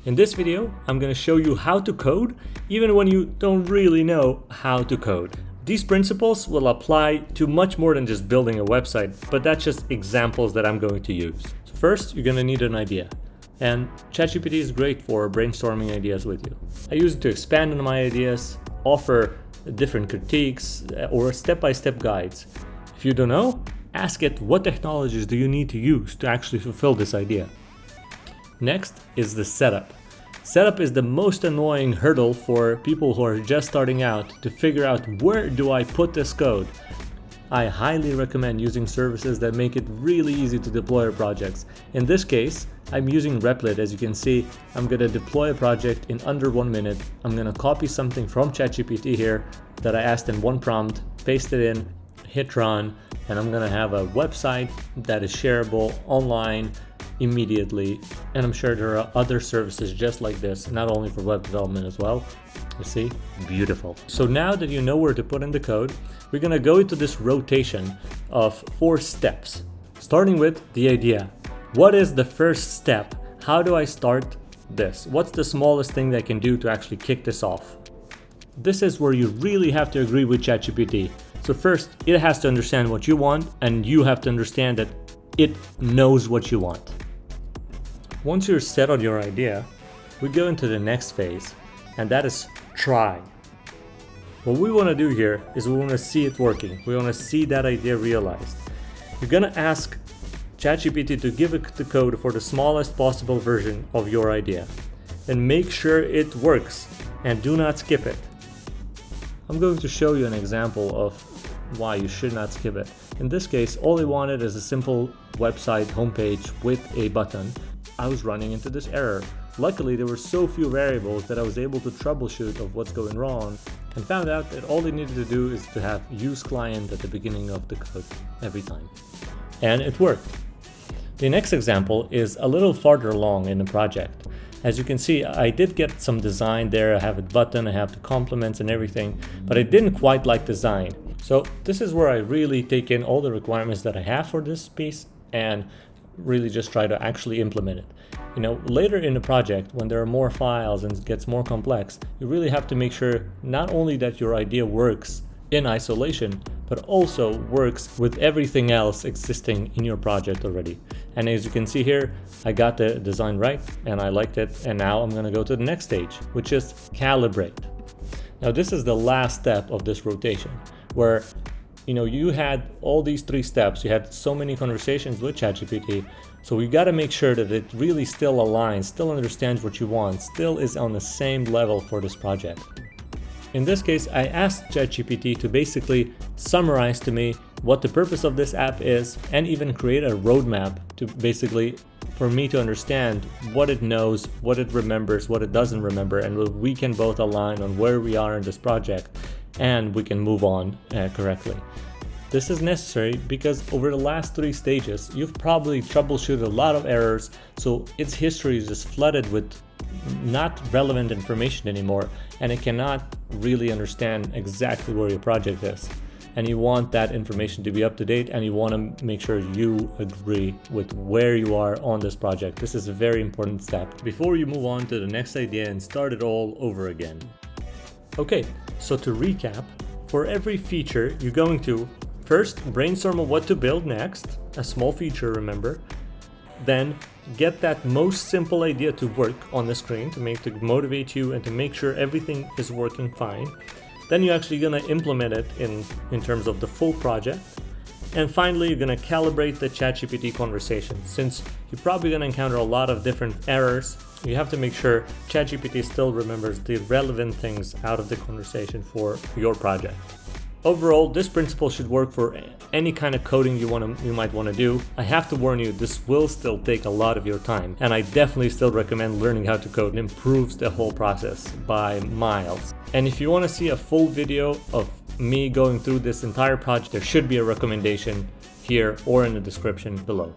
In this video, I'm going to show you how to code even when you don't really know how to code. These principles will apply to much more than just building a website, but that's just examples that I'm going to use. So first, you're going to need an idea. And ChatGPT is great for brainstorming ideas with you. I use it to expand on my ideas, offer different critiques, or step-by-step guides. If you don't know, ask it what technologies do you need to use to actually fulfill this idea. Next is the setup. Setup is the most annoying hurdle for people who are just starting out to figure out where do I put this code. I highly recommend using services that make it really easy to deploy your projects. In this case, I'm using Replit. As you can see, I'm going to deploy a project in under 1 minute. I'm going to copy something from ChatGPT here that I asked in one prompt, paste it in, hit run, and I'm going to have a website that is shareable online immediately. And I'm sure there are other services just like this, not only for web development as well. You see? Beautiful. So now that you know where to put in the code, we're going to go into this rotation of 4 steps, starting with the idea. What is the first step? How do I start this? What's the smallest thing that I can do to actually kick this off? This is where you really have to agree with ChatGPT. So first, it has to understand what you want, and you have to understand that it knows what you want. Once you're set on your idea, we go into the next phase, and that is try. What we want to do here is we want to see it working. We want to see that idea realized. You're going to ask ChatGPT to give it the code for the smallest possible version of your idea, and make sure it works, and do not skip it. I'm going to show you an example of why you should not skip it. In this case, all I wanted is a simple website homepage with a button. I was running into this error. Luckily, there were so few variables that I was able to troubleshoot of what's going wrong, and found out that all they needed to do is to have use client at the beginning of the code every time. And it worked. The next example is a little farther along in the project. As you can see, I did get some design there. I have a button, I have the compliments and everything, but I didn't quite like design. So this is where I really take in all the requirements that I have for this piece and really just try to actually implement it. You know, later in the project, when there are more files and it gets more complex, you really have to make sure not only that your idea works in isolation, but also works with everything else existing in your project already. And as you can see here, I got the design right and I liked it. And now I'm going to go to the next stage, which is calibrate. Now this is the last step of this rotation, where you had all these 3 steps. You had so many conversations with ChatGPT. So we got to make sure that it really still aligns, still understands what you want, still is on the same level for this project. In this case, I asked ChatGPT to basically summarize to me what the purpose of this app is, and even create a roadmap to basically for me to understand what it knows, what it remembers, what it doesn't remember, and we can both align on where we are in this project and we can move on correctly. This is necessary because over the last 3 stages, you've probably troubleshooted a lot of errors, so its history is just flooded with not relevant information anymore, and it cannot really understand exactly where your project is. And you want that information to be up to date, and you want to make sure you agree with where you are on this project. This is a very important step before you move on to the next idea and start it all over again. Okay, so to recap, for every feature, you're going to first brainstorm on what to build next, a small feature, remember. Then get that most simple idea to work on the screen to motivate you and to make sure everything is working fine. Then you're actually going to implement it in terms of the full project. And finally, you're going to calibrate the ChatGPT conversation. Since you're probably going to encounter a lot of different errors, you have to make sure ChatGPT still remembers the relevant things out of the conversation for your project. Overall, this principle should work for any kind of coding you might want to do. I have to warn you, this will still take a lot of your time, and I definitely still recommend learning how to code. It improves the whole process by miles. And if you want to see a full video of me going through this entire project, there should be a recommendation here or in the description below.